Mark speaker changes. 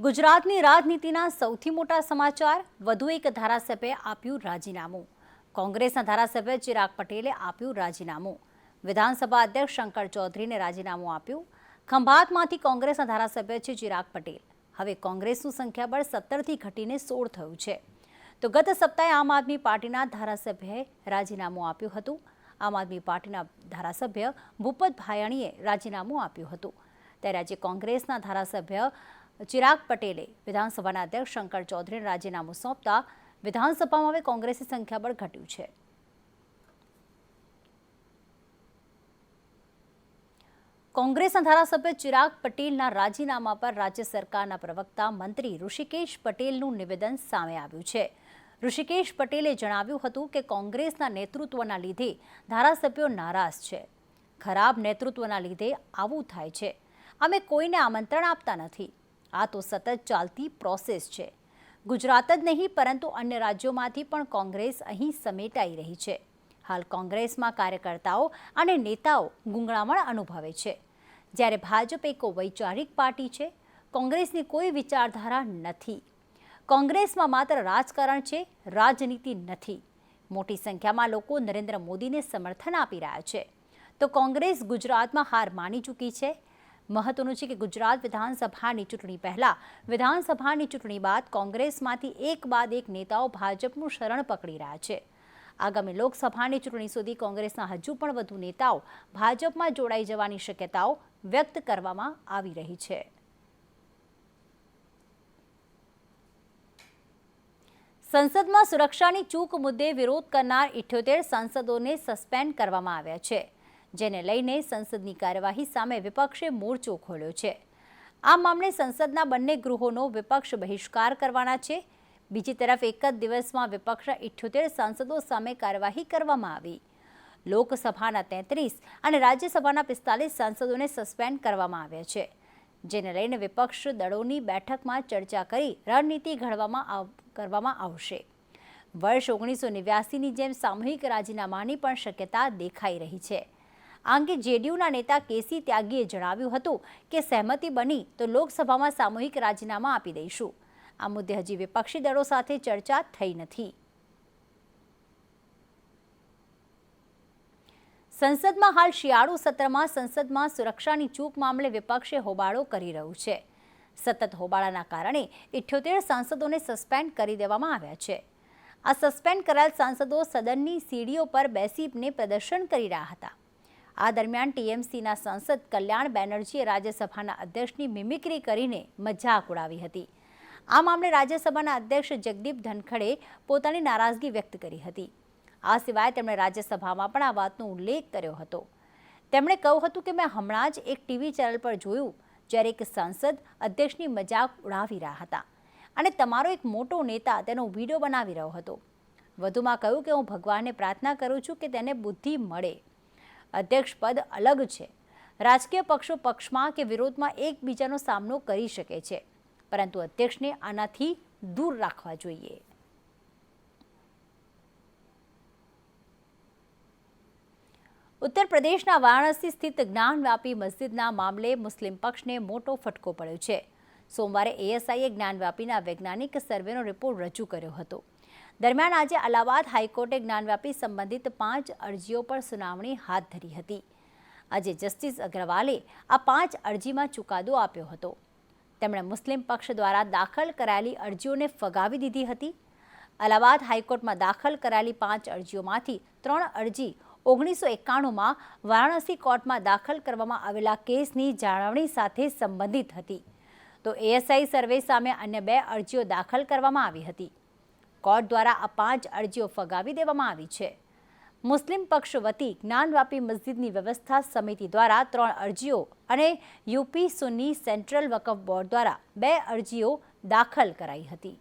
Speaker 1: ગુજરાતની રાજનીતિના સૌથી મોટા સમાચાર, વધુ એક ધારાસભ્યે આપ્યું રાજીનામું. કોંગ્રેસના ધારાસભ્ય ચિરાગ પટેલે આપ્યું રાજીનામું. વિધાનસભા અધ્યક્ષ શંકર ચૌધરીને રાજીનામું આપ્યું. ખંભાતમાંથી કોંગ્રેસના ધારાસભ્ય છે ચિરાગ પટેલ. હવે કોંગ્રેસનું સંખ્યાબળ 17થી ઘટીને 16 થયું છે. તો ગત સપ્તાહે આમ આદમી પાર્ટીના ધારાસભ્યએ રાજીનામું આપ્યું હતું. આમ આદમી પાર્ટીના ધારાસભ્ય ભૂપત ભાયાણીએ રાજીનામું આપ્યું હતું. ત્યારે આજે કોંગ્રેસના ધારાસભ્ય ચિરાગ પટેલે વિધાનસભાના અધ્યક્ષ શંકર ચૌધરીને રાજીનામું સોંપતા વિધાનસભામાં હવે કોંગ્રેસની સંખ્યાબળ ઘટ્યું છે. કોંગ્રેસના ધારાસભ્ય ચિરાગ પટેલના રાજીનામા પર રાજ્ય સરકારના પ્રવક્તા મંત્રી ઋષિકેશ પટેલનું નિવેદન સામે આવ્યું છે. ઋષિકેશ પટેલે જણાવ્યું હતું કે કોંગ્રેસના નેતૃત્વના લીધે ધારાસભ્યો નારાજ છે. ખરાબ નેતૃત્વના લીધે આવું થાય છે. અમે કોઈને આમંત્રણ આપતા નથી. આ તો સતત ચાલતી પ્રોસેસ છે. ગુજરાત જ નહીં પરંતુ અન્ય રાજ્યોમાંથી પણ કોંગ્રેસ અહીં સમેટાઈ રહી છે. હાલ કોંગ્રેસમાં કાર્યકર્તાઓ અને નેતાઓ ગૂંગળામણ અનુભવે છે. જ્યારે ભાજપ એક વૈચારિક પાર્ટી છે. કોંગ્રેસની કોઈ વિચારધારા નથી. કોંગ્રેસમાં માત્ર રાજકારણ છે, રાજનીતિ નથી. મોટી સંખ્યામાં લોકો નરેન્દ્ર મોદીને સમર્થન આપી રહ્યા છે. તો કોંગ્રેસ ગુજરાતમાં હાર માની ચૂકી છે. મહત્વનું છે કે ગુજરાત વિધાનસભાની ચૂંટણી પહેલા, વિધાનસભાની ચૂંટણી બાદ કોંગ્રેસમાંથી એક બાદ એક નેતાઓ ભાજપનું શરણ પકડી રહ્યા છે. આગામી લોકસભાની ચૂંટણી સુધી કોંગ્રેસના હજુ પણ વધુ નેતાઓ ભાજપમાં જોડાઈ જવાની શક્યતાઓ વ્યક્ત કરવામાં આવી રહી છે. સંસદમાં સુરક્ષાની ચૂક મુદ્દે વિરોધ કરનાર 78 સાંસદોને સસ્પેન્ડ કરવામાં આવ્યા છે. જેને લઈને સંસદની કાર્યવાહી સામે વિપક્ષે મોરચો ખોલ્યો છે. આ મામલે સંસદના બંને ગૃહોનો વિપક્ષ બહિષ્કાર કરવાના છે. બીજી તરફ એક જ દિવસમાં વિપક્ષના 78 સાંસદો સામે કાર્યવાહી કરવામાં આવી. લોકસભાના 33 અને રાજ્યસભાના 45 સાંસદોને સસ્પેન્ડ કરવામાં આવ્યા છે. જેને લઈને વિપક્ષ દળોની બેઠકમાં ચર્ચા કરી રણનીતિ કરવામાં આવશે. વર્ષ 1989ની જેમ સામૂહિક રાજીનામાની પણ શક્યતા દેખાઈ રહી છે. આ અંગે જેડીયુના નેતા કેસી ત્યાગીએ જણાવ્યું હતું કે સહેમતિ બની તો લોકસભામાં સામૂહિક રાજીનામા આપી દઈશું. આ મુદ્દે હજી વિપક્ષી દળો સાથે ચર્ચા થઈ નથી. સંસદમાં હાલ શિયાળુ સત્રમાં સંસદમાં સુરક્ષાની ચૂક મામલે વિપક્ષે હોબાળો કરી રહ્યું છે. સતત હોબાળાના કારણે 78 સાંસદોને સસ્પેન્ડ કરી દેવામાં આવ્યા છે. આ સસ્પેન્ડ કરાયેલ સાંસદો સદનની સીડીઓ પર બેસીને પ્રદર્શન કરી રહ્યા હતા. આ દરમિયાન ટીએમસીના સાંસદ કલ્યાણ બેનર્જીએ રાજ્યસભાના અધ્યક્ષની મિમિક્રી કરીને મજાક ઉડાવી હતી. આ મામલે રાજ્યસભાના અધ્યક્ષ જગદીપ ધનખડે પોતાની નારાજગી વ્યક્ત કરી હતી. આ સિવાય તેમણે રાજ્યસભામાં પણ આ વાતનો ઉલ્લેખ કર્યો હતો. તેમણે કહ્યું હતું કે મેં હમણાં જ એક ટીવી ચેનલ પર જોયું જ્યારે એક સાંસદ અધ્યક્ષની મજાક ઉડાવી રહ્યા હતા અને તમારો એક મોટો નેતા તેનો વિડીયો બનાવી રહ્યો હતો. વધુમાં કહ્યું કે હું ભગવાનને પ્રાર્થના કરું છું કે તેને બુદ્ધિ મળે. અધ્યક્ષ પદ અલગ છે. રાજકીય પક્ષો પક્ષમાં કે વિરોધમાં એકબીજાનો સામનો કરી શકે છે, પરંતુ અધ્યક્ષને આનાથી દૂર રાખવા જોઈએ. ઉત્તર પ્રદેશના વારાણસી સ્થિત જ્ઞાનવ્યાપી મસ્જિદના મામલે મુસ્લિમ પક્ષને મોટો ફટકો પડ્યો છે. સોમવારે એએસઆઈએ જ્ઞાનવ્યાપીના વૈજ્ઞાનિક સર્વેનો રિપોર્ટ રજૂ કર્યો હતો. દરમિયાન આજે અલ્હાબાદ હાઈકોર્ટે જ્ઞાનવ્યાપી સંબંધિત 5 અરજીઓ પર સુનાવણી હાથ ધરી હતી. આજે જસ્ટિસ અગ્રવાલે આ 5 અરજીમાં ચુકાદો આપ્યો હતો. તેમણે મુસ્લિમ પક્ષ દ્વારા દાખલ કરાયેલી અરજીઓને ફગાવી દીધી હતી. અલ્હાબાદ હાઈકોર્ટમાં દાખલ કરાયેલી 5 અરજીઓમાંથી 3 અરજી 1991માં વારાણસી કોર્ટમાં દાખલ કરવામાં આવેલા કેસની જાળવણી સાથે સંબંધિત હતી. તો એએસઆઈ સર્વે સામે અન્ય 2 અરજીઓ દાખલ કરવામાં આવી હતી. કોર્ટ દ્વારા આ 5 અરજીઓ ફગાવી દેવામાં આવી છે. મુસ્લિમ પક્ષ વતી જ્ઞાનવ્યાપી મસ્જિદની વ્યવસ્થા સમિતિ દ્વારા 3 અરજીઓ અને યુપી સુન્ની સેન્ટ્રલ વકફ બોર્ડ દ્વારા 2 અરજીઓ દાખલ કરાઈ હતી.